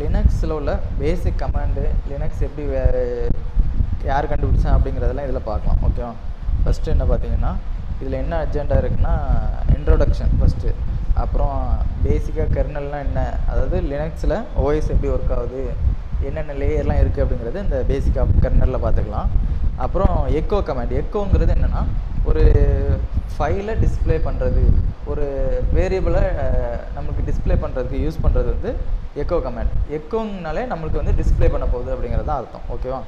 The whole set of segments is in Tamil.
லினக்ஸில் உள்ள பேசிக் கமாண்டு, லினக்ஸ் எப்படி யார் கண்டுபிடிச்சா அப்படிங்கிறதெல்லாம் இதில் பார்க்கலாம். ஓகேவா? ஃபஸ்ட்டு என்ன பார்த்தீங்கன்னா, இதில் என்ன அஜெண்டா இருக்குன்னா, இன்ட்ரோடக்ஷன் ஃபஸ்ட்டு, அப்புறம் பேசிக்காக கெர்னல்னால் என்ன, அதாவது லினக்ஸில் ஓஎஸ் எப்படி ஒர்க் ஆகுது, என்னென்ன லேயர்லாம் இருக்குது அப்படிங்கிறது இந்த பேசிக் ஆஃப் கெர்னலில் பார்த்துக்கலாம். அப்புறம் எக்கோ கமாண்ட். எக்கோங்கிறது என்னென்னா, ஒரு ஃபைலை டிஸ்பிளே பண்ணுறது, ஒரு வேரியபிளை நம்மளுக்கு டிஸ்பிளே பண்ணுறதுக்கு யூஸ் பண்ணுறது வந்து எக்கோ கமாண்ட். எக்கோங்கனாலே நம்மளுக்கு வந்து டிஸ்பிளே பண்ண போகுது அப்படிங்கிறது தான் அர்த்தம். ஓகேவா?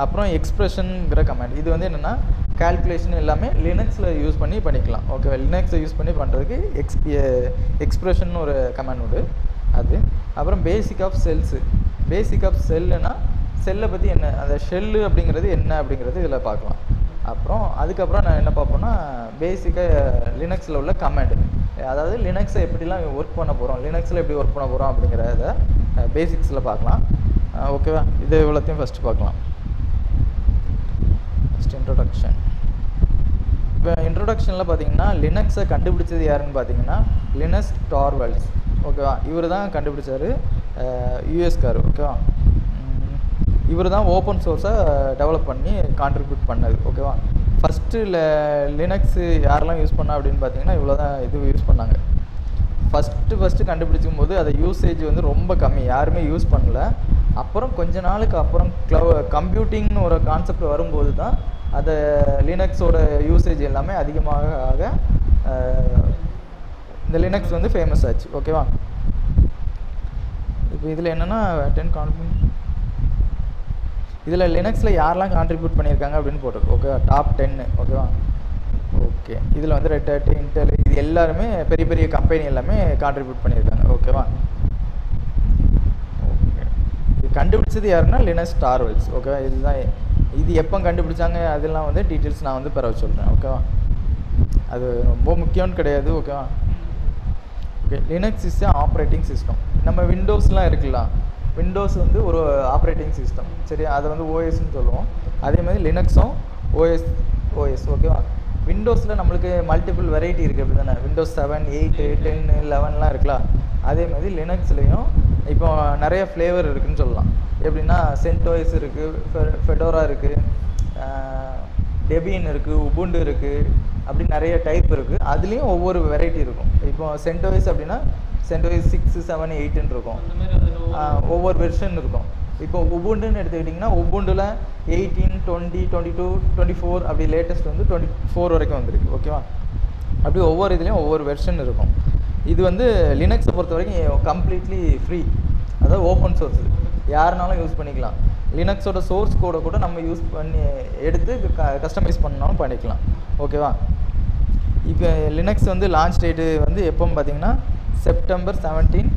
அப்புறம் எக்ஸ்ப்ரெஷனுங்கிற கமாண்ட். இது வந்து என்னென்னா, கால்குலேஷன் எல்லாமே லினக்ஸில் யூஸ் பண்ணி பண்ணிக்கலாம். ஓகேவா? லினக்ஸை யூஸ் பண்ணி பண்ணுறதுக்கு எக்ஸ்ப்ரெஷன் ஒரு கமாண்ட் உண்டு அது. அப்புறம் basic of shells. Basic of செல்லுனா செல்லை பற்றி என்ன, அந்த ஷெல்லு அப்படிங்கிறது என்ன அப்படிங்கிறது இதில் பார்க்கலாம். அப்புறம் அதுக்கப்புறம் நான் என்ன பார்ப்போன்னா, பேசிக்காக லினக்ஸில் உள்ள கமாண்டு, அதாவது லினக்ஸை எப்படிலாம் ஒர்க் பண்ண போகிறோம், லினக்ஸில் எப்படி ஒர்க் பண்ண போகிறோம் அப்படிங்கிறத பேசிக்ஸில் பார்க்கலாம். ஓகேவா? இது இவ்வளோத்தையும் ஃபஸ்ட்டு பார்க்கலாம். First introduction. இப்போ இன்ட்ரோடக்ஷனில் பார்த்தீங்கன்னா, லினக்ஸை கண்டுபிடிச்சது யாருன்னு பார்த்தீங்கன்னா லினஸ் டார்வல்ட்ஸ். ஓகேவா? இவர் தான் கண்டுபிடிச்சார், யூஎஸ்கார். ஓகேவா? இவர் தான் ஓப்பன் சோர்ஸை டெவலப் பண்ணி கான்ட்ரிபியூட் பண்ணது. ஓகேவா? ஃபஸ்ட்டு லினக்ஸு யாரெல்லாம் யூஸ் பண்ணா அப்படின்னு பார்த்தீங்கன்னா, இவ்வளோ தான் இது யூஸ் பண்ணாங்க. ஃபஸ்ட்டு கண்டுபிடிக்கும் போது அதை யூசேஜ் வந்து ரொம்ப கம்மி, யாருமே யூஸ் பண்ணல. அப்புறம் கொஞ்ச நாளுக்கு அப்புறம் கம்ப்யூட்டிங்னு ஒரு கான்செப்ட் வரும்போது தான் அதை லினக்ஸோட யூசேஜ் எல்லாமே அதிகமாக ஆக இந்த லினக்ஸ் வந்து ஃபேமஸ் ஆச்சு. ஓகேவா? இப்போ இதில் என்னென்னா 10 இதில் லினக்ஸில் யாரெல்லாம் கான்ட்ரிபியூட் பண்ணியிருக்காங்க அப்படின்னு போட்டிருக்கு. ஓகேவா? டாப் 10. ஓகேவா? ஓகே. இதில் வந்து ரெட் ஹேட், இன்டெல், இது எல்லாருமே பெரிய பெரிய கம்பெனி எல்லாமே கான்ட்ரிபியூட் பண்ணியிருக்காங்க. ஓகேவா? ஓகே. இது கண்டுபிடிச்சது யாருன்னா லினஸ் டார்வல்ட்ஸ். ஓகேவா? இதுதான் இது எப்போ கண்டுபிடிச்சாங்க அதெல்லாம் வந்து டீட்டெயில்ஸ் நான் வந்து பெற சொல்கிறேன். ஓகேவா? அது ரொம்ப முக்கியம்னு கிடையாது. ஓகேவா? Okay. Linux is operating system. நம்ம விண்டோஸ்லாம் இருக்கலாம், விண்டோஸ் வந்து ஒரு ஆப்ரேட்டிங் சிஸ்டம். சரி, அதை வந்து ஓஎஸ்ன்னு சொல்லுவோம். அதே மாதிரி லினக்ஸும் ஓஎஸ். ஓகேவா? விண்டோஸில் நம்மளுக்கு மல்டிபிள் வெரைட்டி இருக்குது அப்படி தானே. விண்டோஸ் 7, 8, 10, 11லாம் இருக்கலாம். அதே மாதிரி லினக்ஸ்லேயும் இப்போ நிறைய ஃப்ளேவர் இருக்குதுன்னு சொல்லலாம். எப்படின்னா சென்டோஸ் இருக்குது, ஃபெடோரா இருக்குது, டெபியன் இருக்குது, உபுண்டு இருக்குது, அப்படி நிறைய டைப் இருக்குது. அதுலேயும் ஒவ்வொரு வெரைட்டி இருக்கும். இப்போ சென்டோஸ் அப்படின்னா சென்டோஸ் 6, 7, 8ன்னு இருக்கும். ஒவ்வொரு வெர்ஷன் இருக்கும். இப்போ உபுண்டுன்னு எடுத்துக்கிட்டிங்கன்னா உபுண்டில் 18, 20, 22, 24 அப்படி லேட்டஸ்ட் வந்து 24 வரைக்கும் வந்துருக்கு. ஓகேவா? அப்படி ஒவ்வொரு இதுலேயும் ஒவ்வொரு வெர்ஷன் இருக்கும். இது வந்து லினக்ஸை பொறுத்த வரைக்கும் கம்ப்ளீட்லி ஃப்ரீ, அதாவது ஓப்பன் சோர்ஸ், யாருனாலும் யூஸ் பண்ணிக்கலாம். லினக்ஸோட சோர்ஸ் கோடை கூட நம்ம யூஸ் பண்ணி எடுத்து கஸ்டமைஸ் பண்ணாலும் பண்ணிக்கலாம். ஓகேவா? இப்போ லினக்ஸ் வந்து லான்ச் டேட்டு வந்து எப்போன்னு பார்த்தீங்கன்னா செப்டம்பர் 17,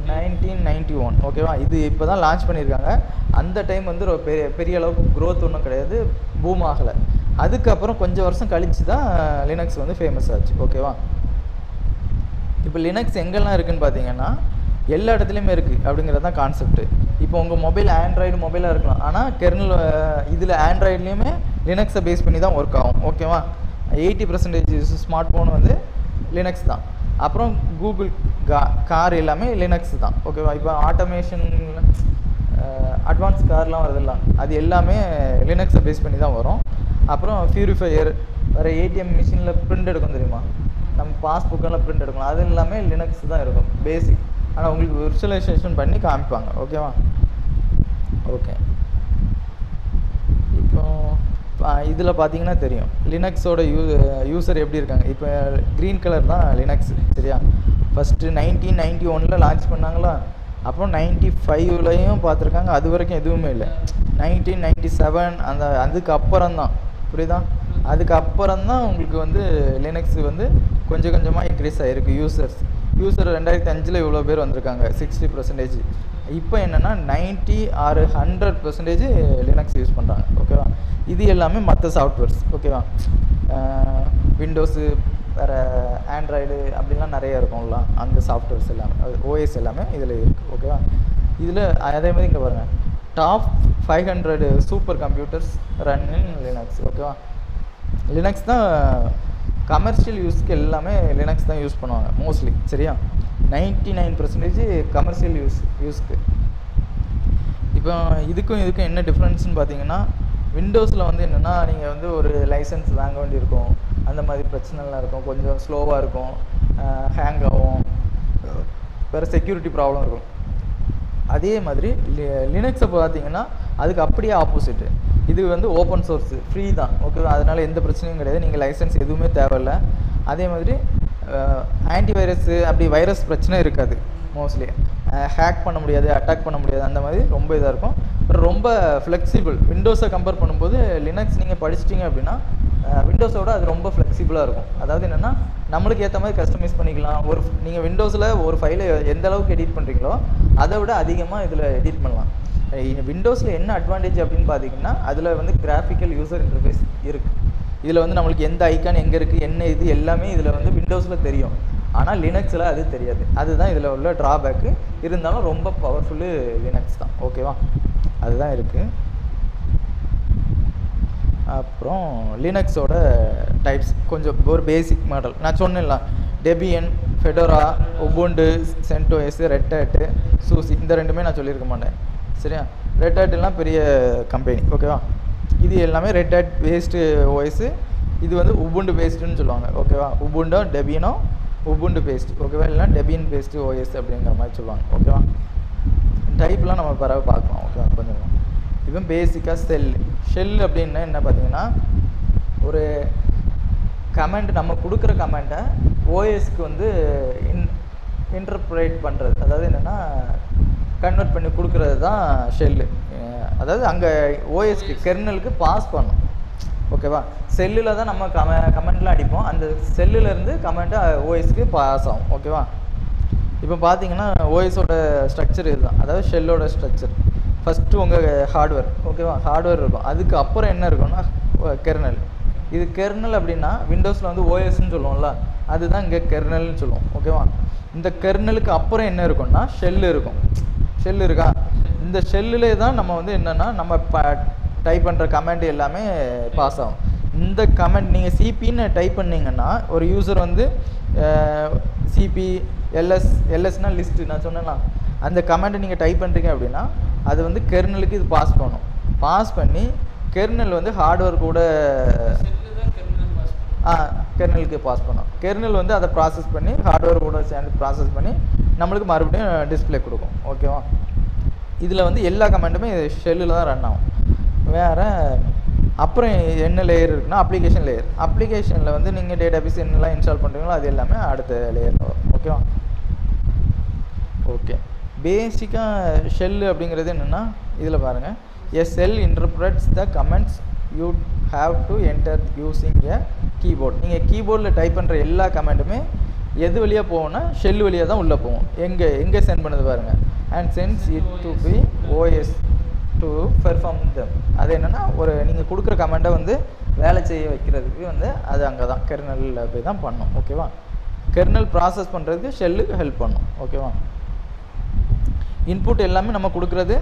1991. ஓகேவா? இது இப்போ தான் லான்ச் பண்ணியிருக்காங்க. அந்த டைம் வந்து ஒரு பெரிய அளவுக்கு க்ரோத் ஒன்றும் கிடையாது, பூம் ஆகலை. அதுக்கப்புறம் கொஞ்சம் வருஷம் கழித்து தான் லினக்ஸ் வந்து ஃபேமஸ் ஆச்சு. ஓகேவா? இப்போ லினக்ஸ் எங்கெல்லாம் இருக்குதுன்னு பார்த்தீங்கன்னா எல்லா இடத்துலையுமே இருக்குது அப்படிங்கிறது தான் கான்செப்ட்டு. இப்போ உங்கள் மொபைல் ஆண்ட்ராய்டு மொபைலாக இருக்கலாம், ஆனால் கெர்னல் இதில் ஆண்ட்ராய்ட்லேயுமே லினக்ஸை பேஸ் பண்ணி தான் ஒர்க் ஆகும். ஓகேவா? 80% ஸ்மார்ட் ஃபோன் வந்து லினக்ஸ் தான். அப்புறம் கூகுள் கார் எல்லாமே லினக்ஸ் தான். ஓகேவா? இப்போ ஆட்டோமேஷன் அட்வான்ஸ் கார்லாம் வருதுல்ல, அது எல்லாமே லினக்ஸை பேஸ் பண்ணி தான் வரும். அப்புறம் பியூரிஃபையர், வேறு ஏடிஎம் மிஷினில் பிரிண்ட் எடுக்கும் தெரியுமா, நம்ம பாஸ்புக்கெல்லாம் பிரிண்ட் எடுக்கணும், அது எல்லாமே லினக்ஸ் தான் இருக்கும் பேசிக். ஆனால் உங்களுக்கு விர்ச்சுவலைசேஷன் பண்ணி காமிப்பாங்க. ஓகேவா? ஓகே. இப்போ இதில் பார்த்தீங்கன்னா தெரியும் லினக்ஸோட யூசர் எப்படி இருக்காங்க. இப்போ க்ரீன் கலர் தான் லினக்ஸ். சரியா? ஃபஸ்ட்டு 1991 லான்ச் பண்ணாங்களா, அப்புறம் 95லையும் பார்த்துருக்காங்க. அது வரைக்கும் எதுவுமே இல்லை. 1997 அதுக்கப்புறம் தான், புரியுதா? அதுக்கப்புறம் தான் உங்களுக்கு வந்து லினக்ஸ் வந்து கொஞ்சம் கொஞ்சமாக இன்க்ரீஸ் ஆகிருக்கு. யூசர் 2005 இவ்வளோ பேர் வந்திருக்காங்க, 60%. இப்போ என்னென்னா 90 or 100% லினக்ஸ் யூஸ் பண்ணுறாங்க. ஓகேவா? இது எல்லாமே மற்ற சாஃப்ட்வேர்ஸ். ஓகேவா? விண்டோஸு, வேறு ஆண்ட்ராய்டு அப்படிலாம் நிறைய இருக்கும்ல, அந்த சாஃப்ட்வேர்ஸ் எல்லாமே, ஓஎஸ் எல்லாமே இதில் இருக்குது. ஓகேவா? இதில் அதே மாதிரி இங்கே பாருங்கள், டாப் 500 சூப்பர் கம்ப்யூட்டர்ஸ் ரன் இன் லினக்ஸ். ஓகேவா? லினக்ஸ் தான் கமர்ஷியல் யூஸ்க்கு எல்லாமே லினக்ஸ் தான் யூஸ் பண்ணுவாங்க மோஸ்ட்லி. சரியா? 99% கமர்ஷியல் யூஸ்க்கு. இப்போ இதுக்கும் என்ன டிஃப்ரென்ஸ்னு பார்த்தீங்கன்னா, விண்டோஸில் வந்து என்னென்னா நீங்கள் வந்து ஒரு லைசன்ஸ் வாங்க வேண்டியிருக்கும், அந்த மாதிரி பிரச்சனைலாம் இருக்கும், கொஞ்சம் ஸ்லோவாக இருக்கும், ஹேங் ஆகும், வேறு செக்யூரிட்டி ப்ராப்ளம் இருக்கும். அதே மாதிரி லினக்ஸை பார்த்தீங்கன்னா அதுக்கு அப்படியே ஆப்போசிட்டு. இது வந்து ஓப்பன் சோர்ஸு, ஃப்ரீ தான், ஓகேவா? அதனால் எந்த பிரச்சனையும் கிடையாது, நீங்கள் லைசன்ஸ் எதுவுமே தேவையில்லை. அதே மாதிரி ஆன்டி வைரஸு அப்படி வைரஸ் பிரச்சனை இருக்காது. மோஸ்ட்லி ஹேக் பண்ண முடியாது, அட்டாக் பண்ண முடியாது, அந்த மாதிரி ரொம்ப இதாக இருக்கும். ரொம்ப ஃப்ளெக்சிபிள். விண்டோஸை கம்பேர் பண்ணும்போது லினக்ஸ் நீங்கள் படிச்சிட்டிங்க அப்படின்னா விண்டோஸோட அது ரொம்ப ஃப்ளெக்சிபிளாக இருக்கும். அதாவது என்னென்னா நம்மளுக்கு ஏற்ற மாதிரி கஸ்டமைஸ் பண்ணிக்கலாம். நீங்கள் விண்டோஸில் ஒரு ஃபைலை எந்த அளவுக்கு எடிட் பண்ணுறீங்களோ அதை விட அதிகமாக இதில் எடிட் பண்ணலாம். விண்டோஸில் என்ன அட்வான்டேஜ் அப்படின்னு பார்த்தீங்கன்னா, அதில் வந்து கிராஃபிக்கல் யூசர் இன்டர்ஃபேஸ் இருக்குது. இதில் வந்து நம்மளுக்கு எந்த ஐக்கான் எங்கே இருக்குது, என்ன இது எல்லாமே இதில் வந்து விண்டோஸில் தெரியும். ஆனால் லினக்ஸில் அது தெரியாது. அதுதான் இதில் உள்ள ட்ராபேக்கு. இருந்தாலும் ரொம்ப பவர்ஃபுல்லு லினக்ஸ் தான், ஓகேவா? அதுதான் இருக்குது. அப்புறம் லினக்ஸோட டைப்ஸ் கொஞ்சம் ஒரு பேசிக் மாடல் நான் சொன்னேன்ல, Debian, Fedora, Ubuntu, CentOS, Red Hat, SUSE, இந்த ரெண்டுமே நான் சொல்லியிருக்க மாட்டேன், சரியா? ரெட் ஹேட்லாம் பெரிய கம்பெனி, ஓகேவா? இது எல்லாமே ரெட் ஹேட் பேஸ்டு ஓஎஸ். இது வந்து உபுண்டு பேஸ்டுன்னு சொல்லுவாங்க, ஓகேவா? உபுண்டோ டெபியனோ உபுண்டு பேஸ்ட், ஓகேவா? இல்லைனா டெபியன் பேஸ்டு ஓஎஸ் அப்படிங்கிற மாதிரி சொல்லுவாங்க, ஓகேவா? டைப்லாம் நம்ம பரவாயில்ல பார்க்கலாம், ஓகேவா? கொஞ்சம் இப்போ பேசிக்காக ஷெல் அப்படின்னா என்ன பார்த்தீங்கன்னா, ஒரு கமெண்ட் நம்ம கொடுக்குற கமெண்ட்டை ஓஎஸ்க்கு வந்து இன்டர்ப்ரேட் பண்ணுறது, அதாவது என்னென்னா கன்வெர்ட் பண்ணி கொடுக்குறது தான் ஷெல்லு. அதாவது அங்கே ஓஎஸ்க்கு கெர்னலுக்கு பாஸ் பண்ணும், ஓகேவா? செல்லில் தான் நம்ம கமெண்ட்லாம் அடிப்போம், அந்த செல்லுலேருந்து கமெண்ட்டை ஓஎஸ்க்கு பாஸ் ஆகும், ஓகேவா? இப்போ பார்த்தீங்கன்னா ஓஎஸோட ஸ்ட்ரக்சர் இதுதான், அதாவது ஷெல்லோட ஸ்ட்ரக்சர். ஃபஸ்ட்டு உங்கள் ஹார்ட்வேர், ஓகேவா? ஹார்ட்வேர் இருக்கும், அதுக்கு அப்புறம் என்ன இருக்குன்னா கெர்னல். இது கெர்னல் அப்படின்னா விண்டோஸில் வந்து ஓஎஸ்ன்னு சொல்லுவோம்ல, அதுதான் இங்கே கெர்னல்னு சொல்லுவோம், ஓகேவா? இந்த கெர்னலுக்கு அப்புறம் என்ன இருக்குன்னா ஷெல்லு இருக்கும். ஷெல் இருக்கா? இந்த ஷெல்லிலே தான் நம்ம வந்து என்னென்னா நம்ம டைப் பண்ணுற கமெண்ட் எல்லாமே பாஸ் ஆகும். இந்த கமெண்ட் நீங்கள் சிபின்னு டைப் பண்ணிங்கன்னா ஒரு யூசர் வந்து சிபி எல்எஸ்னால் லிஸ்ட்டு நான் சொன்னேன்னா, அந்த கமெண்ட்டை நீங்கள் டைப் பண்ணுறீங்க அப்படின்னா அது வந்து கெர்னலுக்கு இது பாஸ் பண்ணும். பாஸ் பண்ணி கெர்னல் வந்து ஹார்ட்வேர் கூட கெர்னலுக்கு பாஸ் பண்ணும். கெர்னல் வந்து அதை ப்ராசஸ் பண்ணி ஹார்ட்வேர் கூட சேர்ந்து ப்ராசஸ் பண்ணி நம்மளுக்கு மறுபடியும் டிஸ்பிளே கொடுக்கும், ஓகேவா? இதில் வந்து எல்லா கமெண்ட்டுமே ஷெல்லில் தான் ரன் ஆகும். வேறு அப்புறம் என்ன லேயர் இருக்குன்னா அப்ளிகேஷன் லேயர். அப்ளிகேஷனில் வந்து நீங்கள் டேட்டாபேஸ் என்னெல்லாம் இன்ஸ்டால் பண்ணுறீங்களோ அது எல்லாமே அடுத்த லேயரில் வரும், ஓகேவா? ஓகே, பேசிக்காக ஷெல்லு அப்படிங்கிறது என்னென்னா இதில் பாருங்கள், a shell interprets the commands you have to enter using a keyboard. நீங்கள் கீபோர்டில் டைப் பண்ணுற எல்லா கமெண்ட்டுமே எது வழியாக போகும்னா ஷெல் வழியாக தான் உள்ளே போகும். எங்கே சென்ட் பண்ணுது பாருங்கள், and sends it to the OS to perform them. அது என்னென்னா ஒரு நீங்கள் கொடுக்குற கமெண்ட்டை வந்து வேலை செய்ய வைக்கிறதுக்கு வந்து அது அங்கே தான் கெர்னலில் போய் தான் பண்ணும், ஓகேவா? கெர்னல் ப்ராசஸ் பண்ணுறதுக்கு ஷெல்லுக்கு ஹெல்ப் பண்ணும், ஓகேவா? இன்புட் எல்லாமே நம்ம கொடுக்குறது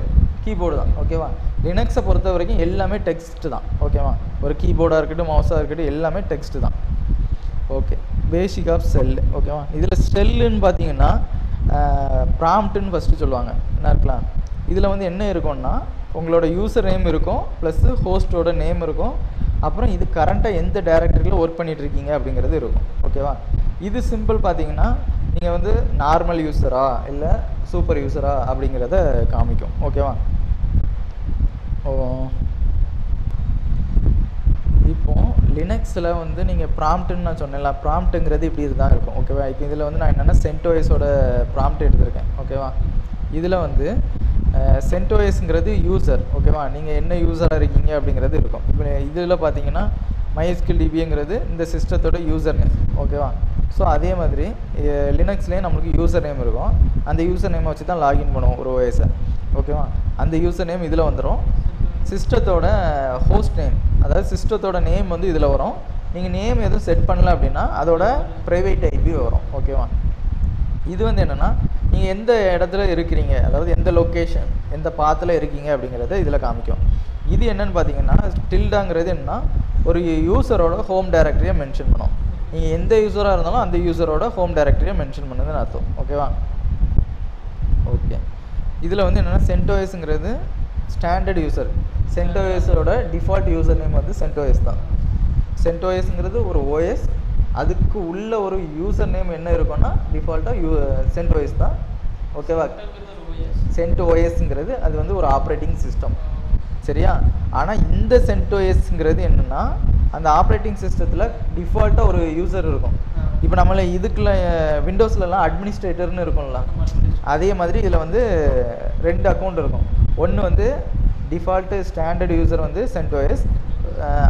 கீபோர்டு தான், ஓகேவா? லினக்ஸை பொறுத்த வரைக்கும் எல்லாமே டெக்ஸ்ட்டு தான், ஓகேவா? ஒரு கீபோர்டாக இருக்கட்டும், மவுஸாக இருக்கட்டும், எல்லாமே டெக்ஸ்ட்டு தான். ஓகே, பேசிக் ஆஃப் செல்லு, ஓகேவா? இதில் செல்லுன்னு பார்த்தீங்கன்னா ப்ராம்ப்ட்டுன்னு ஃபஸ்ட்டு சொல்லுவாங்க, என்ன இருக்கலாம்? இதில் வந்து என்ன இருக்கும்னா உங்களோட யூசர் நேம் இருக்கும், ப்ளஸ்ஸு ஹோஸ்ட்டோட நேம் இருக்கும், அப்புறம் இது கரண்ட்டாக எந்த டைரக்டரியில் ஒர்க் பண்ணிகிட்ருக்கீங்க அப்படிங்கிறது இருக்கும், ஓகேவா? இது சிம்பிள் பார்த்தீங்கன்னா நீங்கள் வந்து நார்மல் யூஸரா இல்லை சூப்பர் யூஸரா அப்படிங்கிறத காமிக்கும், ஓகேவா? இப்போது லினக்ஸில் வந்து நீங்கள் ப்ராம்ப்ட்டுன்னு நான் சொன்னேன்ல, ப்ராம்ப்ட்டுங்கிறது இப்படி இதுதான் இருக்கும், ஓகேவா? இப்போ இதில் வந்து நான் என்னென்னா சென்டோஸோட ப்ராம்ப்ட் எடுத்திருக்கேன், ஓகேவா? இதில் வந்து சென்டோஎஸ்ங்கிறது யூசர், ஓகேவா? நீங்கள் என்ன யூஸராக இருக்கீங்க அப்படிங்கிறது இருக்கும். இப்போ இதில் பார்த்தீங்கன்னா MySQL DBங்கிறது இந்த சிஸ்டத்தோட யூசர் நேம், ஓகேவா? ஸோ அதே மாதிரி லினக்ஸ்லேயே நம்மளுக்கு யூசர் நேம் இருக்கும். அந்த யூசர் நேமை வச்சு தான் லாகின் பண்ணுவோம் ஒரு ஓஎஸை, ஓகேவா? அந்த யூசர் நேம் இதில் வந்துடும். சிஸ்டத்தோட ஹோஸ்ட் நேம், அதாவது சிஸ்டத்தோட நேம் வந்து இதில் வரும். நீங்கள் நேம் எதுவும் செட் பண்ணல அப்படின்னா அதோட ப்ரைவேட் ஐபி வரும், ஓகேவா? இது வந்து என்னென்னா நீங்கள் எந்த இடத்துல இருக்கிறீங்க, அதாவது எந்த லொக்கேஷன் எந்த பாத்தில் இருக்கீங்க அப்படிங்கிறத இதில் காமிக்கும். இது என்னென்னு பார்த்தீங்கன்னா டில்டாங்கிறது என்னன்னா ஒரு யூசரோட ஹோம் டைரக்டரியை மென்ஷன் பண்ணும். நீங்கள் எந்த யூஸராக இருந்தாலும் அந்த யூஸரோட ஹோம் டைரக்டரியை மென்ஷன் பண்ணுதுன்னு அர்த்தம், ஓகேவா? ஓகே, இதில் வந்து என்னென்னா சென்டோஎஸ்ங்கிறது ஸ்டாண்டர்ட் யூசர். CentOSோட டிஃபால்ட் யூசர் நேம் வந்து CentOS தான். CentOSங்கிறது ஒரு OS, அதுக்கு உள்ள ஒரு யூசர் நேம் என்ன இருக்கும்னா டிஃபால்ட்டாக CentOS தான். ஓகேவா? CentOSங்கிறது அது வந்து ஒரு ஆப்ரேட்டிங் சிஸ்டம், சரியா? ஆனால் இந்த CentOSங்கிறது என்னென்னா அந்த ஆப்ரேட்டிங் சிஸ்டத்தில் டிஃபால்ட்டாக ஒரு யூசர் இருக்கும். இப்போ நம்மள இதுக்குள்ள விண்டோஸ்லலாம் அட்மினிஸ்ட்ரேட்டர்னு இருக்கும்ல, அதே மாதிரி இதில் வந்து 2 அக்கௌண்ட் இருக்கும். ஒன்று வந்து டிஃபால்ட்டு ஸ்டாண்டர்ட் யூசர் வந்து CentOS,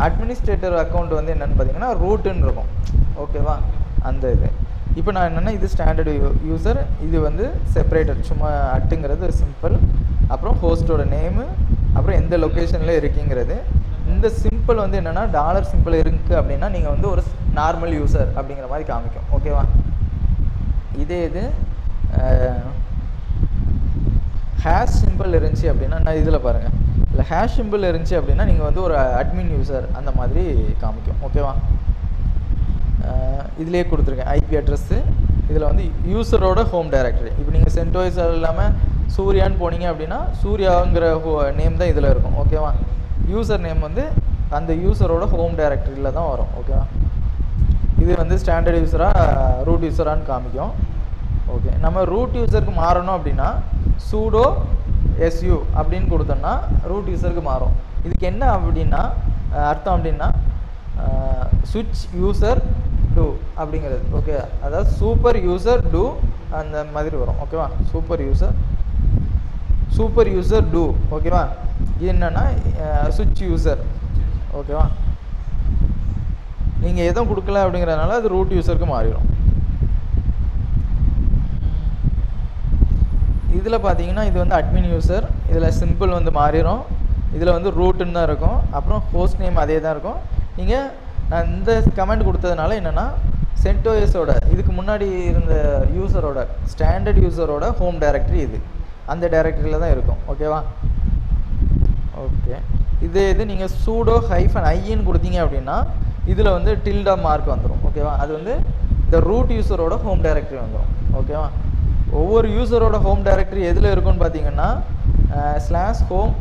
அட்மினிஸ்ட்ரேட்டர் அக்கௌண்ட் வந்து என்னென்னு பார்த்தீங்கன்னா ரூட்டுன்னு இருக்கும். ஓகேவா? அந்த இது இப்போ நான் என்னென்னா இது ஸ்டாண்டர்டு யூசர், இது வந்து செப்பரேட்டட், சும்மா அட்டுங்கிறது சிம்பிள், அப்புறம் ஹோஸ்டோட நேமு, அப்புறம் எந்த லொக்கேஷனில் இருக்கீங்கிறது. இந்த சிம்பிள் வந்து என்னென்னா டாலர் சிம்பிள் இருக்குது அப்படின்னா நீங்கள் வந்து ஒரு நார்மல் யூசர் அப்படிங்கிற மாதிரி காமிக்கும். ஓகேவா? இதே இது ஹேஷ் சிம்பிள் இருந்துச்சு அப்படின்னா, நான் இதில் பாருங்கள், இல்லை ஹேஷ் சிம்பிள் இருந்துச்சு அப்படின்னா நீங்கள் வந்து ஒரு அட்மின் யூசர் அந்த மாதிரி காமிக்கும். ஓகேவா? இதிலே கொடுத்துருக்கேன் ஐபி அட்ரஸ்ஸு, இதில் வந்து யூசரோட ஹோம் டைரக்டரி. இப்போ நீங்கள் CentOS இல்லாமல் சூர்யான்னு போனீங்க அப்படின்னா சூர்யாங்கிற நேம் தான் இதில் இருக்கும். ஓகேவா? யூசர் நேம் வந்து அந்த யூசரோட ஹோம் டைரக்டரியில் தான் வரும். ஓகேவா? இது வந்து ஸ்டாண்டர்ட் யூஸராக ரூட் யூஸரான்னு காமிக்கும். ஓகே, நம்ம ரூட் யூஸருக்கு மாறணும் அப்படின்னா sudo su அப்படின்னு கொடுத்தோம்னா ரூட் யூஸருக்கு மாறும். இதுக்கு என்ன அப்படின்னா அர்த்தம் அப்படின்னா சுவிட்ச் யூசர் டூ அப்படிங்கிறது. ஓகே, அதாவது சூப்பர் யூசர் டூ அந்த மாதிரி வரும். ஓகேவா? Super user do. ஓகேவா? இது என்னென்னா சுவிட்ச் யூசர். ஓகேவா? நீங்கள் எதுவும் கொடுக்கல அப்படிங்கிறதுனால அது ரூட் யூசருக்கு மாறிடும். இதில் பார்த்தீங்கன்னா இது வந்து அட்மின் யூசர், இதில் சிம்பிள் வந்து மாறிடும், இதில் வந்து ரூட்டுன்னு தான் இருக்கும், அப்புறம் ஹோஸ்ட் நேம் அதே தான் இருக்கும். நீங்கள் நான் இந்த கமெண்ட் கொடுத்ததுனால என்னென்னா CentOSோட இதுக்கு முன்னாடி இருந்த யூசரோட ஸ்டாண்டர்ட் யூசரோட ஹோம் டைரக்டரி இது அந்த டைரக்டரியில் தான் இருக்கும். ஓகேவா? ஓகே, இது நீங்கள் sudo -iன்னு கொடுத்தீங்க அப்படின்னா இதில் வந்து டில்டா மார்க் வந்துடும். ஓகேவா? அது வந்து இந்த ரூட் யூசரோட ஹோம் டைரக்டரி வந்துடும். ஓகேவா? ஒவ்வொரு யூசரோட ஹோம் டைரக்டரி எதில் இருக்குன்னு பார்த்தீங்கன்னா /home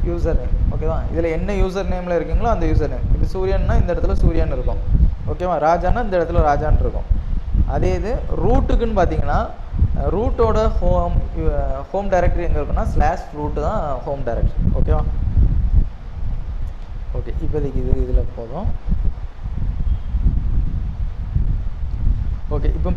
யூசர் நேம். ஓகேவா? இதில் என்ன யூசர் நேமில் இருக்கீங்களோ அந்த யூசர் நேம். இப்போ சூரியன்னா இந்த இடத்துல சூரியன் இருக்கும். ஓகேவா? ராஜான்னா இந்த இடத்துல ராஜான் இருக்கும். அதே இது ரூட்டுக்குன்னு பார்த்தீங்கன்னா ரூட்டோட ஹோம் டைரக்டரி எங்கே இருக்குன்னா /root தான் ஹோம் டைரக்டரி. ஓகேவா? ஓகே, இப்போதைக்கு இதில் போதும். ஓகே, இப்போ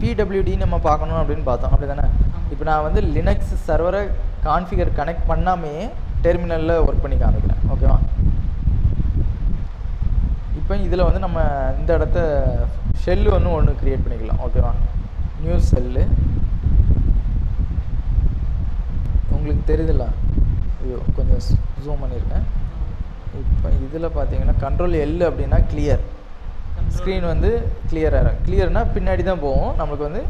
PWD நம்ம பார்க்கணும் அப்படின்னு பார்த்தோம், அப்படி தானே? இப்போ நான் வந்து லினக்ஸ் சர்வரை கான்ஃபிகர் கனெக்ட் பண்ணாமையே டெர்மினலில் ஒர்க் பண்ணி காமிக்கிறேன். ஓகேவா? இப்போ இதில் வந்து நம்ம இந்த இடத்த ஷெல்லு ஒன்று க்ரியேட் பண்ணிக்கலாம். ஓகேவா? நியூ ஷெல்லு உங்களுக்கு தெரியுதுல்ல, ஐயோ கொஞ்சம் ஜூம் பண்ணியிருக்கேன். இப்போ இதில் பார்த்தீங்கன்னா Ctrl+L அப்படின்னா கிளியர், ஸ்க்ரீன் வந்து கிளியராக கிளியர்னால் பின்னாடி தான் போகும், நம்மளுக்கு வந்து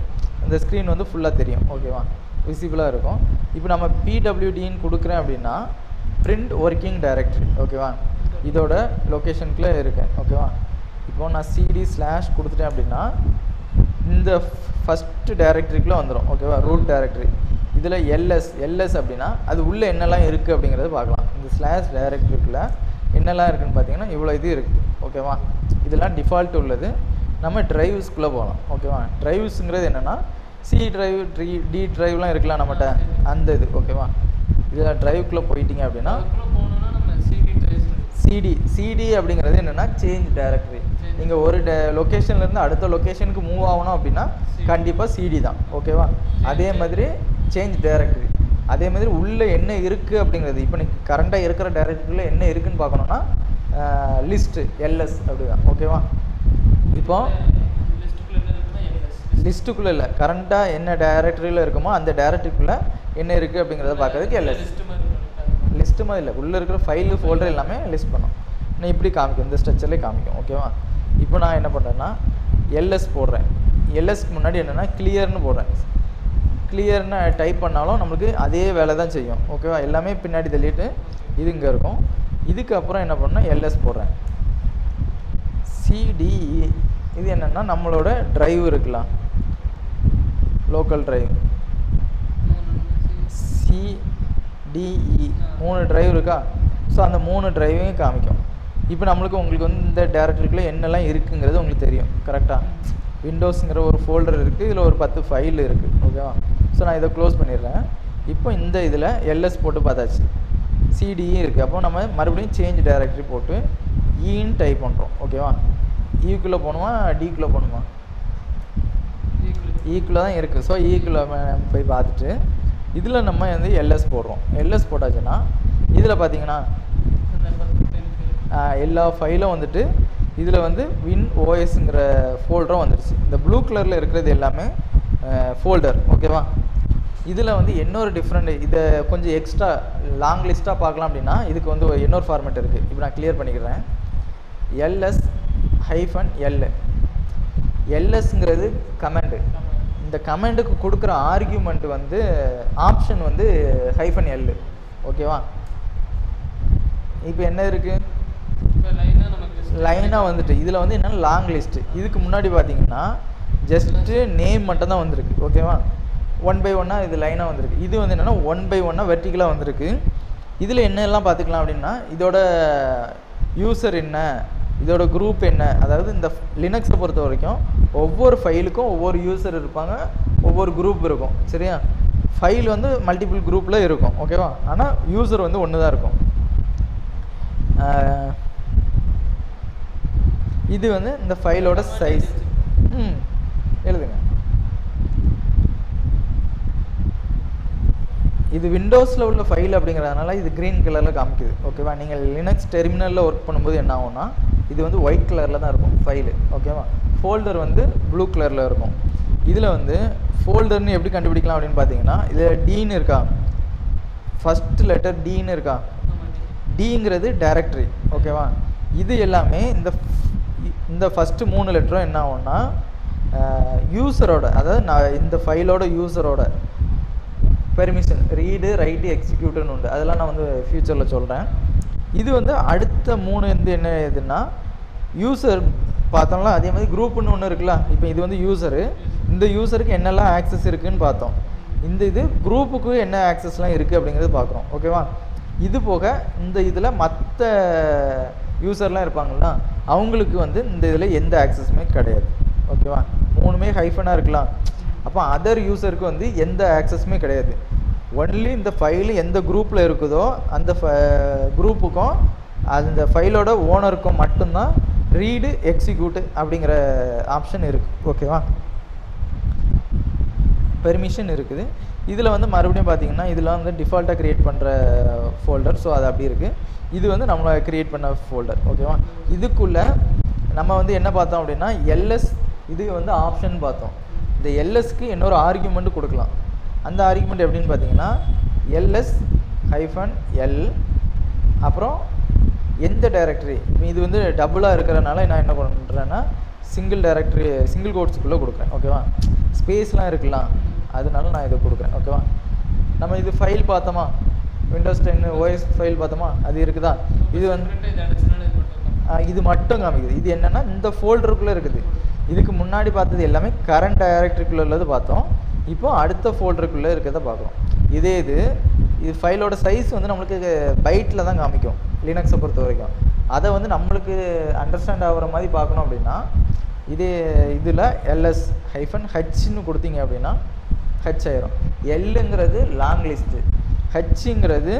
இந்த ஸ்க்ரீன் வந்து ஃபுல்லாக தெரியும். ஓகேவா? விசிபிளாக இருக்கும். இப்போ நம்ம PWDன்னு கொடுக்குறேன் அப்படின்னா பிரிண்ட் ஒர்க்கிங் டைரக்டரி. ஓகேவா? இதோட லொக்கேஷனுக்குள்ளே இருக்கேன். ஓகேவா? இப்போ நான் CD/ கொடுத்துட்டேன் அப்படின்னா இந்த ஃபஸ்ட்டு டைரக்டரிக்குள்ளே வந்துடும். ஓகேவா? Root directory. இதில் எல்எஸ் அப்படின்னா அது உள்ளே என்னெல்லாம் இருக்குது அப்படிங்கிறது பார்க்கலாம். இந்த / டைரக்டரிக்குள்ளே என்னெல்லாம் இருக்குதுன்னு பார்த்தீங்கன்னா இவ்வளோ இது இருக்குது. ஓகேவா? இதெல்லாம் டிஃபால்ட் உள்ளது. நம்ம ட்ரைவ்ஸ்குள்ளே போகலாம். ஓகேவா? ட்ரைவ்ஸுங்கிறது என்னென்னா C ட்ரைவ் D ட்ரைவ்லாம் இருக்கலாம் நம்மகிட்ட, அந்த இது. ஓகேவா? இதில் ட்ரைவ்க்குள்ளே போயிட்டீங்க அப்படின்னா CD அப்படிங்கிறது என்னென்னா சேஞ்ச் டைரக்டரி. நீங்கள் ஒரு லொக்கேஷன்லேருந்து அடுத்த லொக்கேஷனுக்கு மூவ் ஆகணும் அப்படின்னா கண்டிப்பாக CD தான். ஓகேவா? அதே மாதிரி சேஞ்ச் டைரக்டரி, அதே மாதிரி உள்ளே என்ன இருக்குது அப்படிங்கிறது. இப்போ நீங்கள் கரண்ட்டாக இருக்கிற டைரக்டரியில் என்ன இருக்குதுன்னு பார்க்கணுன்னா லிஸ்ட்டு LS அப்படி தான். ஓகேவா? இப்போ லிஸ்ட்டுக்குள்ளே இல்லை, கரண்ட்டாக என்ன டைரக்டரியில் இருக்குமோ அந்த டைரக்டரிக்குள்ளே என்ன இருக்குது அப்படிங்கிறத பார்க்கறதுக்கு LS. லிஸ்ட்டு மாதிரி இல்லை, உள்ளே இருக்கிற ஃபைலு ஃபோல்டர் எல்லாமே லிஸ்ட் பண்ணோம். நான் இப்படி காமிக்கும், இந்த ஸ்ட்ரக்சர்லேயே காமிக்கும். ஓகேவா? இப்போ நான் என்ன பண்ணுறேன்னா LS போடுறேன். LSக்கு முன்னாடி என்னென்னா கிளியர்னு போடுறேன். கிளியர்னு டைப் பண்ணாலும் நம்மளுக்கு அதே வேலை தான் செய்யும். ஓகேவா? எல்லாமே பின்னாடி தள்ளிட்டு இது இங்கே இருக்கும். இதுக்கப்புறம் என்ன பண்ணால் LS போடுறேன். CDE இது என்னென்னா நம்மளோட ட்ரைவ் இருக்கலாம், லோக்கல் ட்ரைவ். டிஇ 3 டிரைவ் இருக்கா. ஸோ அந்த 3 டிரைவையும் காமிக்கும். இப்போ நம்மளுக்கு உங்களுக்கு வந்து இந்த டைரக்டரிக்குள்ளே என்னெல்லாம் இருக்குங்கிறது உங்களுக்கு தெரியும் கரெக்டாக. விண்டோஸுங்கிற ஒரு ஃபோல்டர் இருக்குது, இதில் ஒரு 10 ஃபைல் இருக்குது ஓகேவா. ஸோ நான் இதை க்ளோஸ் பண்ணிடுறேன். இப்போ இந்த இதில் எல்எஸ் போட்டு பார்த்தாச்சு, சிடிஇ இருக்குது. அப்போ நம்ம மறுபடியும் சேஞ்ச் டைரக்டரி போட்டு ஈன்னு டைப் பண்ணுறோம் ஓகேவா. ஈக்குள்ளே போகணுமா டிக்குள்ளே போகணுமா? ஈக்குள்ளே தான் இருக்குது. ஸோ ஈக்குள்ளே போய் பார்த்துட்டு இதில் நம்ம வந்து எல்எஸ் போடுறோம். எல்எஸ் போட்டாச்சுன்னா இதில் பார்த்தீங்கன்னா எல்லா ஃபைலும் வந்துட்டு இதில் வந்து வின் ஓஎஸ்ங்கிற ஃபோல்டரும் வந்துடுச்சு. இந்த ப்ளூ கலரில் இருக்கிறது எல்லாமே ஃபோல்டர் ஓகேவா. இதில் வந்து இன்னொரு டிஃப்ரெண்ட், இதை கொஞ்சம் எக்ஸ்ட்ரா லாங் லிஸ்ட்டாக பார்க்கலாம் அப்படின்னா இதுக்கு வந்து இன்னொரு ஃபார்மேட் இருக்குது. இப்போ நான் கிளியர் பண்ணிக்கிறேன். ls-l எல்எஸ்ங்கிறது comment. இந்த கமெண்டுக்கு கொடுக்குற ஆர்கியூமெண்ட் வந்து ஆப்ஷன் வந்து -l ஓகேவா. இப்போ என்ன இருக்குது, லைனாக வந்துட்டு இதில் வந்து என்னென்னா லாங் லிஸ்ட்டு. இதுக்கு முன்னாடி பார்த்தீங்கன்னா ஜஸ்ட்டு நேம் மட்டும் தான் வந்திருக்கு ஓகேவா. 1 by 1 இது லைனாக வந்திருக்கு. இது வந்து என்னென்னா 1 by 1 வெர்டிக்கலாக வந்திருக்கு. இதில் என்னெல்லாம் பார்த்துக்கலாம் அப்படின்னா இதோட யூசர் என்ன, இதோட குரூப் என்ன. அதாவது இந்த லினக்ஸை பொறுத்த வரைக்கும் ஒவ்வொரு ஃபைலுக்கும் ஒவ்வொரு யூசர் இருப்பாங்க, ஒவ்வொரு குரூப் இருக்கும் சரியா. ஃபைல் வந்து மல்டிபிள் குரூப்பில் இருக்கும் ஓகேவா. ஆனால் யூசர் வந்து ஒன்று தான் இருக்கும். இது வந்து இந்த ஃபைலோட சைஸ். எழுதுங்க. இது விண்டோஸில் உள்ள ஃபைல் அப்படிங்கிறதுனால இது க்ரீன் கலரில் காமிக்குது ஓகேவா. நீங்கள் லினக்ஸ் டெர்மினலில் ஒர்க் பண்ணும்போது என்ன ஆகும்னா இது வந்து ஒயிட் கலரில் தான் இருக்கும் ஃபைலு ஓகேவா. ஃபோல்டர் வந்து ப்ளூ கலரில் இருக்கும். இதில் வந்து ஃபோல்டர்னு எப்படி கண்டுபிடிக்கலாம் அப்படின்னு பார்த்தீங்கன்னா இதில் டீன்னு இருக்கா, ஃபஸ்ட்டு லெட்டர் டீன்னு இருக்கா. டிங்கிறது டைரக்டரி ஓகேவா. இது எல்லாமே இந்த ஃபஸ்ட்டு 3 லெட்டரும் என்ன ஆகும்னா யூசரோட, அதாவது நான் இந்த ஃபைலோட யூசரோட பெர்மிஷன் ரீடு ரைட்டு எக்ஸிக்யூட்டுன்னு உண்டு. அதெல்லாம் நான் வந்து ஃப்யூச்சரில் சொல்கிறேன். இது வந்து அடுத்த 3 வந்து என்ன இதுன்னா யூசர் பார்த்தோம்னா அதே மாதிரி குரூப்புன்னு ஒன்று இருக்குல்ல. இப்போ இது வந்து யூசரு, இந்த யூசருக்கு என்னெல்லாம் ஆக்சஸ் இருக்குதுன்னு பார்த்தோம். இந்த இது குரூப்புக்கு என்ன ஆக்சஸ்லாம் இருக்குது அப்படிங்கிறது பார்க்குறோம் ஓகேவா. இது போக இந்த இதில் மற்ற யூசர்லாம் இருப்பாங்களா, அவங்களுக்கு வந்து இந்த இதில் எந்த ஆக்சஸுமே கிடையாது ஓகேவா. 3மே ஹைஃபனாக இருக்கலாம். அப்போ அதர் யூசருக்கு வந்து எந்த ஆக்சஸுமே கிடையாது. ஒன்லி இந்த ஃபைலு எந்த குரூப்பில் இருக்குதோ அந்த குரூப்புக்கும் அந்த ஃபைலோட ஓனருக்கும் மட்டும்தான் ரீடு எக்ஸிக்யூட்டு அப்படிங்கிற ஆப்ஷன் இருக்குது ஓகேவா. பெர்மிஷன் இருக்குது. இதில் வந்து மறுபடியும் பார்த்தீங்கன்னா இதில் வந்து டிஃபால்ட்டாக க்ரியேட் பண்ணுற ஃபோல்டர். ஸோ அது அப்படி இருக்குது. இது வந்து நம்மளை க்ரியேட் பண்ண ஃபோல்டர் ஓகேவா. இதுக்குள்ளே நம்ம வந்து என்ன பார்த்தோம் அப்படின்னா எல்எஸ் இது வந்து ஆப்ஷன் பார்த்தோம். இந்த எல்எஸ்க்கு இன்னொரு ஆர்கியூமெண்ட் கொடுக்கலாம். அந்த ஆர்கியூமெண்ட் எப்படின்னு பார்த்தீங்கன்னா ls-l அப்புறம் எந்த டைரக்டரி. இப்போ இது வந்து டபுளாக இருக்கிறனால நான் என்ன பண்ணுறேன்னா சிங்கிள் டைரக்டரி சிங்கிள் கோட்ஸுக்குள்ளே கொடுக்குறேன் ஓகேவா. ஸ்பேஸ்லாம் இருக்கலாம், அதனால நான் இதை கொடுக்குறேன் ஓகேவா. நம்ம இது ஃபைல் பார்த்தோமா, விண்டோஸ் 10 ஓஎஸ் ஃபைல் பார்த்தோமா, அது இருக்குதா. இது வந்து இது மட்டும் காமிக்குது. இது என்னென்னா இந்த ஃபோல்டருக்குள்ளே இருக்குது. இதுக்கு முன்னாடி பார்த்தது எல்லாமே கரண்ட் டைரக்டரிக்குள்ளே உள்ளது பார்த்தோம். இப்போ அடுத்த ஃபோல்டருக்குள்ளே இருக்கிறத பார்க்குறோம். இது ஃபைலோட சைஸ் வந்து நம்மளுக்கு பைட்டில் தான் காமிக்கும் லினக்ஸை பொறுத்த வரைக்கும். அதை வந்து நம்மளுக்கு அண்டர்ஸ்டாண்ட் ஆகிற மாதிரி பார்க்கணும் அப்படின்னா இதில் ls-hன்னு கொடுத்தீங்க அப்படின்னா ஹச் ஆயிரும். எல்லுங்கிறது லாங் லிஸ்ட்டு, ஹச்சுங்கிறது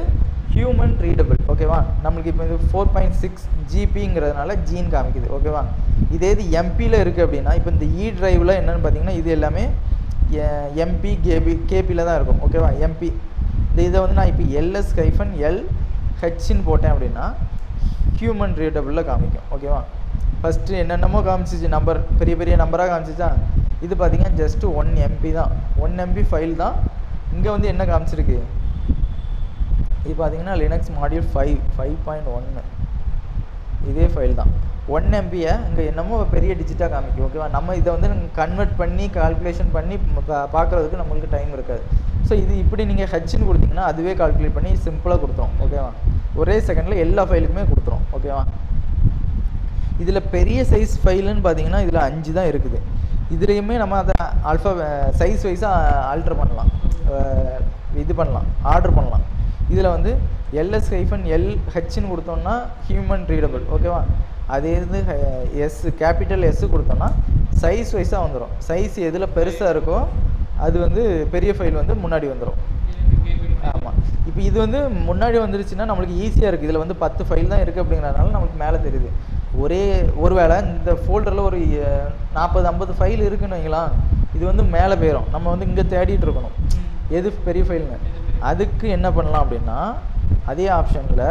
ஹியூமன் ரீடபிள் ஓகேவா. நம்மளுக்கு இப்போ இது 4.6 ஜிபிங்கிறதுனால ஜீன் காமிக்குது ஓகேவா. இதே இது எம்பியில் இருக்குது அப்படின்னா இப்போ இந்த இ டிரைவில் என்னென்னு பார்த்தீங்கன்னா இது எல்லாமே எம்பி கேபியில் தான் இருக்கும் ஓகேவா. எம்பி இதை வந்து நான் இப்போ ls-l-hன்னு போட்டேன் அப்படின்னா ஹியூமன் ரீடபிளில் காமிக்கும் ஓகேவா. ஃபஸ்ட்டு என்னென்னமோ காமிச்சிச்சு, நம்பர் பெரிய பெரிய நம்பராக காமிச்சிச்சா. இது பார்த்திங்கன்னா ஜஸ்ட்டு 1 MB தான், 1 MB ஃபைல் தான். இங்கே வந்து என்ன காமிச்சிருக்கு, இது பார்த்திங்கன்னா லினக்ஸ் மாடியூல் 5.1 இதே ஃபைல் தான். 1 MBயை இங்கே என்னமோ பெரிய டிஜிட்டாக காமிக்கும் ஓகேவா. நம்ம இதை வந்து கன்வெர்ட் பண்ணி கால்குலேஷன் பண்ணி பார்க்குறதுக்கு நம்மளுக்கு டைம் இருக்காது. ஸோ இது இப்படி நீங்கள் ஹச்ன்னு கொடுத்தீங்கன்னா அதுவே கால்குலேட் பண்ணி சிம்பிளாக கொடுத்துரும் ஓகேவா. ஒரே செகண்டில் எல்லா ஃபைலுக்குமே கொடுத்துரும் ஓகேவா. இதில் பெரிய சைஸ் ஃபைலுன்னு பார்த்தீங்கன்னா இதில் 5 தான் இருக்குது. இதுலேயுமே நம்ம அதை சைஸ் வைஸாக ஆல்ட்ரு பண்ணலாம், இது பண்ணலாம், ஆர்டர் பண்ணலாம். இதில் வந்து ls-lhன்னு கொடுத்தோம்னா ஹியூமன் ரீடபிள், ஓகேவா. அதே இது கேபிட்டல் எஸ் கொடுத்தோம்னா சைஸ் வைஸாக வந்துடும். சைஸ் எதில் பெருசாக இருக்கோ அது வந்து பெரிய ஃபைல் வந்து முன்னாடி வந்துடும். ஆமாம், இப்போ இது வந்து முன்னாடி வந்துருச்சுன்னா நம்மளுக்கு ஈஸியாக இருக்குது. இதில் வந்து 10 ஃபைல் தான் இருக்குது அப்படிங்கிறதுனால நம்மளுக்கு மேலே தெரியுது. ஒருவேளை இந்த ஃபோல்டரில் ஒரு 40-50 ஃபைல் இருக்குன்னு வைங்களா, இது வந்து மேலே போயிடும். நம்ம வந்து இங்கே தேடிட்டு இருக்கணும் எது பெரிய ஃபைல்னு. அதுக்கு என்ன பண்ணலாம் அப்படின்னா, அதே ஆப்ஷனில்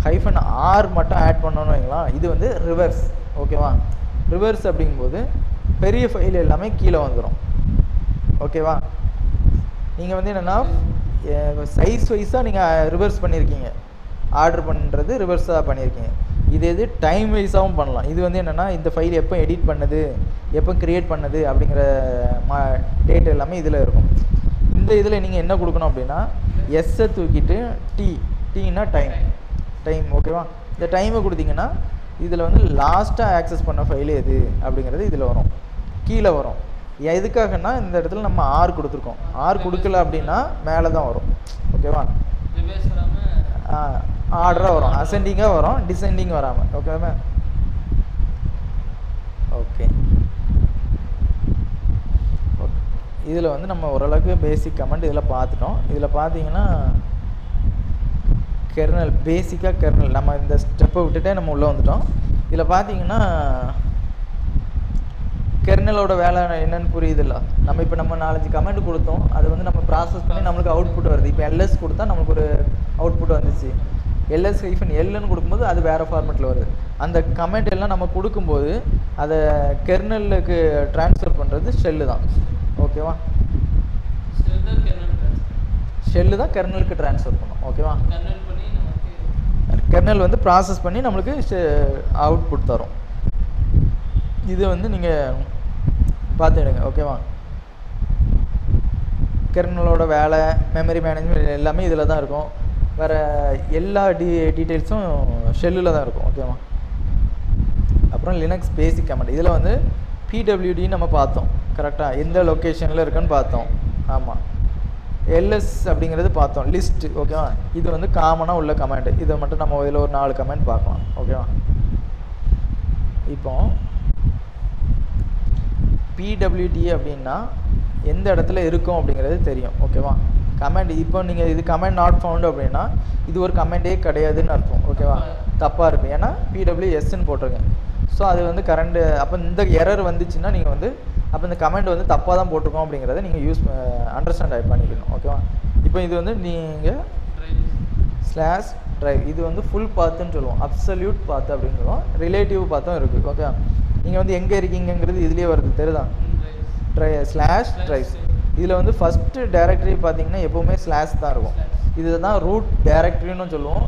-r மட்டும் ஆட் பண்ணணும்னு வைங்களா, இது வந்து ரிவர்ஸ், ஓகேவா. ரிவர்ஸ் அப்படிங்கும்போது பெரிய ஃபைல் எல்லாமே கீழே வந்துடும், ஓகேவா. நீங்கள் வந்து என்னென்னா சைஸ் வைஸாக நீங்கள் ரிவர்ஸ் பண்ணியிருக்கீங்க, ஆர்டர் பண்ணுறது ரிவர்ஸாக பண்ணியிருக்கீங்க. இது டைம் வைஸாகவும் பண்ணலாம். இது வந்து என்னென்னா இந்த ஃபைல் எப்போ எடிட் பண்ணுது, எப்போ க்ரியேட் பண்ணுது அப்படிங்கிற டேட் எல்லாமே இதில் இருக்கும். இந்த இதில் நீங்கள் என்ன கொடுக்கணும் அப்படின்னா, எஸ்ஸை தூக்கிட்டு டீனா டைம், ஓகேவா. இந்த டைமை கொடுத்தீங்கன்னா இதில் வந்து லாஸ்ட்டாக ஆக்சஸ் பண்ண ஃபைல் எது அப்படிங்கிறது இதில் வரும், கீழே வரும். எதுக்காகன்னா இந்த இடத்துல நம்ம ஆர் கொடுத்துருக்கோம். ஆர் கொடுக்கல அப்படின்னா மேலே தான் வரும், ஓகேவா. ஆர்டராக வரும், அசெண்டிங்காக வரும், டிசெண்டிங் வராமல், ஓகேவா. ஓகே, இதில் வந்து நம்ம ஓரளவுக்கு பேசிக் கமெண்ட் இதில் பார்த்துட்டோம். இதில் பார்த்தீங்கன்னா கெர்னல், பேசிக்காக கெர்னல் நம்ம இந்த ஸ்டெப்பை விட்டுட்டே நம்ம உள்ளே வந்துட்டோம். இதில் பார்த்தீங்கன்னா கெர்னலோட வேலை என்னன்னு புரியுதில்ல. நம்ம இப்போ 4-5 கமெண்ட் கொடுத்தோம், அது வந்து நம்ம ப்ராசஸ் பண்ணி நம்மளுக்கு அவுட்புட் வருது. இப்போ ls கொடுத்தா நம்மளுக்கு ஒரு அவுட்புட் வந்துச்சு. ls-lன்னு கொடுக்கும்போது அது வேறு ஃபார்மேட்டில் வருது. அந்த கமெண்ட் எல்லாம் நம்ம கொடுக்கும்போது அதை கெர்னலுக்கு ட்ரான்ஸ்ஃபர் பண்ணுறது ஷெல்லு தான், ஓகேவா. ஷெல்லு தான் கெர்னலுக்கு ட்ரான்ஸ்ஃபர் பண்ணும், ஓகேவா. கெர்னல் வந்து ப்ராசஸ் பண்ணி நம்மளுக்கு அவுட்புட் தரும். இது வந்து நீங்கள் பார்த்துடுங்க, ஓகேவா. கெர்னலோட வேலை, மெமரி மேனேஜ்மெண்ட் எல்லாமே இதில் தான் இருக்கும். வேறு எல்லா டீட்டெயில்ஸும் ஷெல்லில் தான் இருக்கும், ஓகேவா. அப்புறம் லினக்ஸ் பேசிக் கமெண்ட், இதில் வந்து pwd நம்ம பார்த்தோம், கரெக்டாக எந்த லொக்கேஷனில் இருக்குன்னு பார்த்தோம். ஆமாம், ls அப்படிங்கிறது பார்த்தோம், லிஸ்ட், ஓகேவா. இது வந்து காமனாக உள்ள கமெண்ட். இதை மட்டும் நம்ம இதில் ஒரு 4 கமெண்ட் பார்க்கலாம், ஓகேவா. இப்போ pwd அப்படின்னா எந்த இடத்துல இருக்கும் அப்படிங்கிறது தெரியும், ஓகேவா. கமெண்ட் இப்போ நீங்கள் இது கமெண்ட் நாட் ஃபவுண்ட் அப்படின்னா இது ஒரு கமெண்டே கிடையாதுன்னு அர்த்தம், ஓகேவா. தப்பாக இருக்குது, ஏன்னா pwsன்னு போட்டிருங்க. ஸோ அது வந்து கரண்டு, அப்போ இந்த எரர் வந்துச்சுன்னா நீங்கள் வந்து அப்போ இந்த கமெண்ட் வந்து தப்பாக தான் போட்டிருக்கோம் அப்படிங்கிறத நீங்கள் அண்டர்ஸ்டாண்ட் பண்ணிக்கணும், ஓகேவா. இப்போ இது வந்து நீங்கள் /drive, இது வந்து ஃபுல் பாத்துன்னு சொல்லுவோம், அப்சல்யூட் பாத்து அப்படின்னு சொல்லுவோம், ரிலேட்டிவ் பாத்தும் இருக்குது, ஓகே. நீங்கள் வந்து எங்கே இருக்கீங்கிறது இதுலேயே வருது, தெரியுதான். /drives இதில் வந்து ஃபஸ்ட்டு டைரக்டரி பார்த்தீங்கன்னா எப்போவுமே ஸ்லாஷ் தான் இருக்கும். இதுதான் ரூட் டைரக்டரின்னு சொல்லுவோம்.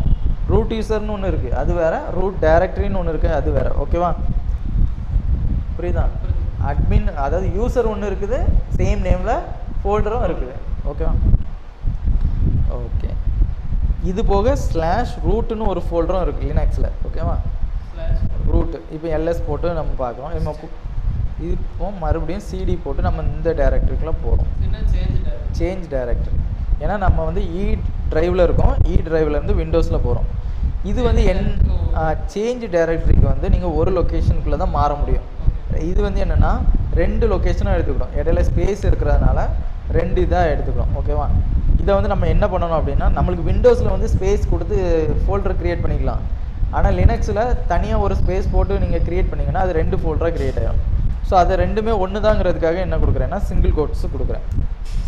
ரூட் யூசர்னு ஒன்று இருக்குது, அது வேறு. ரூட் டைரக்டரின்னு ஒன்று இருக்குது, அது வேறு, ஓகேவா. புரியுதா. அட்மின் அதாவது யூசர் ஒன்று இருக்குது, சேம் நேமில் ஃபோல்டரும் இருக்குது, ஓகேவா. ஓகே, இது போக /rootன்னு ஒரு ஃபோல்டரும் இருக்குது லினக்ஸில், ஓகேவா. ரூட்டு இப்போ ls போட்டு நம்ம பார்க்குறோம். இப்போ மறுபடியும் cd போட்டு நம்ம இந்த டைரக்டரிக்குள்ளே போகிறோம். சேஞ்ச் டைரக்டரி, ஏன்னா நம்ம வந்து ட்ரைவில் இருக்கோம், ட்ரைவ்லேருந்து விண்டோஸில் போகிறோம். இது வந்து சேஞ்ச் டைரக்டரிக்கு வந்து நீங்கள் ஒரு லொக்கேஷனுக்குள்ளே தான் மாற முடியும். இது வந்து என்னென்னா 2 லொக்கேஷனாக எடுத்துக்கிறோம், இடையில ஸ்பேஸ் இருக்கிறதுனால 2 இதாக எடுத்துக்கிறோம், ஓகேவா. இதை வந்து நம்ம என்ன பண்ணணும் அப்படின்னா, நம்மளுக்கு விண்டோஸில் வந்து ஸ்பேஸ் கொடுத்து ஃபோல்டர் க்ரியேட் பண்ணிக்கலாம். ஆனால் லினக்ஸில் தனியாக ஒரு ஸ்பேஸ் போட்டு நீங்கள் க்ரியேட் பண்ணிங்கன்னா அது 2 ஃபோல்டராக க்ரியேட் ஆகிடும். ஸோ அது ரெண்டுமே ஒன்று தாங்கிறதுக்காக என்ன கொடுக்குறேன்னா சிங்கிள் கோட்ஸு கொடுக்குறேன்.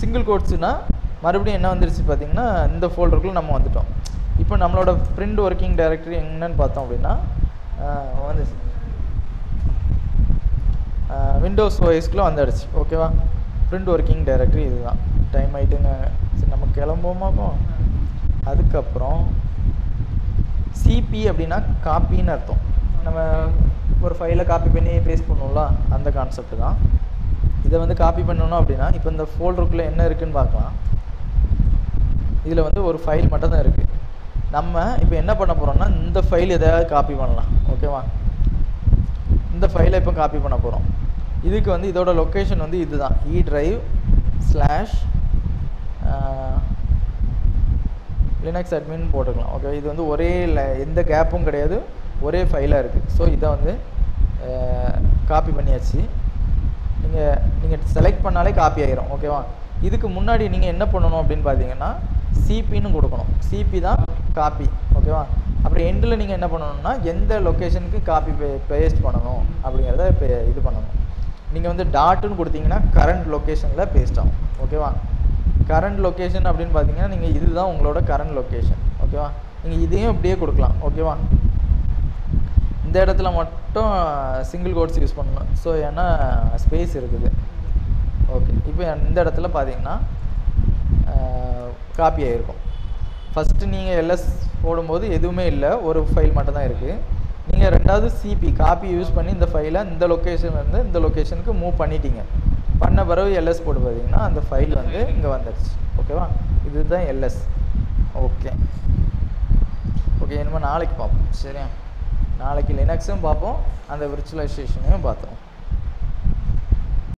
சிங்கிள் கோட்ஸுனால் மறுபடியும் என்ன வந்துருச்சு பார்த்தீங்கன்னா, இந்த ஃபோல்டருக்குள்ளே நம்ம வந்துட்டோம். இப்போ நம்மளோட பிரிண்ட் ஒர்க்கிங் டைரக்டரி என்னன்னு பார்த்தோம் அப்படின்னா வந்துச்சு, விண்டோஸ் ஓஎஸ்க்குள்ளே வந்துடுச்சு, ஓகேவா. பிரிண்ட் ஒர்க்கிங் டைரக்டரி இதுதான். டைம் ஆகிட்டுங்க, சரி நம்ம கிளம்புவோமாப்போ. அதுக்கப்புறம் சிபி அப்படின்னா காப்பின்னு அர்த்தம். நம்ம ஒரு ஃபைலை காப்பி பண்ணி பேஸ்ட் பண்ணுவோம்ல, அந்த கான்செப்ட் தான். இதை வந்து காப்பி பண்ணணும் அப்படின்னா இப்போ இந்த ஃபோல்டருக்குள்ளே என்ன இருக்குதுன்னு பார்க்கலாம். இதில் வந்து ஒரு ஃபைல் மட்டும் தான் இருக்குது. நம்ம இப்போ என்ன பண்ண போகிறோம்னா இந்த ஃபைல் எதாவது காப்பி பண்ணலாம், ஓகேவா. இந்த ஃபைலை இப்போ காப்பி பண்ண போகிறோம். இதுக்கு வந்து இதோட லொக்கேஷன் வந்து இதுதான், /drive/ லினக்ஸ் அட்மின் போட்டுக்கலாம். ஓகே, இது வந்து ஒரே எந்த கேப்பும் கிடையாது, ஒரே ஃபைலாக இருக்குது. ஸோ இதை வந்து காப்பி பண்ணியாச்சு. நீங்கள் செலக்ட் பண்ணாலே காப்பி ஆகிரும். ஓகேவா? இதுக்கு முன்னாடி நீங்கள் என்ன பண்ணணும் அப்படின்னு பார்த்தீங்கன்னா சிபின்னு கொடுக்கணும். சிபி தான் காப்பி. ஓகேவா? அப்புறம் எண்டில் நீங்கள் என்ன பண்ணணும்னா எந்த லொக்கேஷனுக்கு காப்பி பேஸ்ட் பண்ணணும் அப்படிங்கிறத இப்போ இது பண்ணணும். நீங்கள் வந்து டாட்டுன்னு கொடுத்தீங்கன்னா கரண்ட் லொக்கேஷனில் பேஸ்ட் ஆகும். ஓகேவா? கரண்ட் லொக்கேஷன் அப்படின்னு பார்த்தீங்கன்னா நீங்கள் இதுதான் உங்களோட கரண்ட் லொக்கேஷன். ஓகேவா? நீங்கள் இதையும் இப்படியே கொடுக்கலாம். ஓகேவா? இந்த இடத்துல மட்டும் சிங்கிள் கோட்ஸ் யூஸ் பண்ணணும். ஸோ ஏன்னா ஸ்பேஸ் இருக்குது. ஓகே, இப்போ இந்த இடத்துல பார்த்தீங்கன்னா காப்பி ஆகிருக்கும். ஃபஸ்ட்டு நீங்கள் எல்எஸ் போடும்போது எதுவுமே இல்லை, ஒரு ஃபைல் மட்டும்தான் இருக்குது. நீங்கள் ரெண்டாவது சிபி காப்பி யூஸ் பண்ணி இந்த ஃபைலை இந்த லொக்கேஷன்லேருந்து இந்த லொக்கேஷனுக்கு மூவ் பண்ணிட்டீங்க. பண்ண பிறகு எல்எஸ் போட்டு பார்த்தீங்கன்னா அந்த ஃபைல் வந்து இங்கே வந்துடுச்சு. ஓகேவா? இதுதான் எல்எஸ். ஓகே ஓகே, இனிமேல் நாளைக்கு பார்ப்போம். சரியா? நாளைக்கு லினக்ஸும் பார்ப்போம், அந்த விர்ச்சுவலைசேஷனையும் பார்த்தோம்.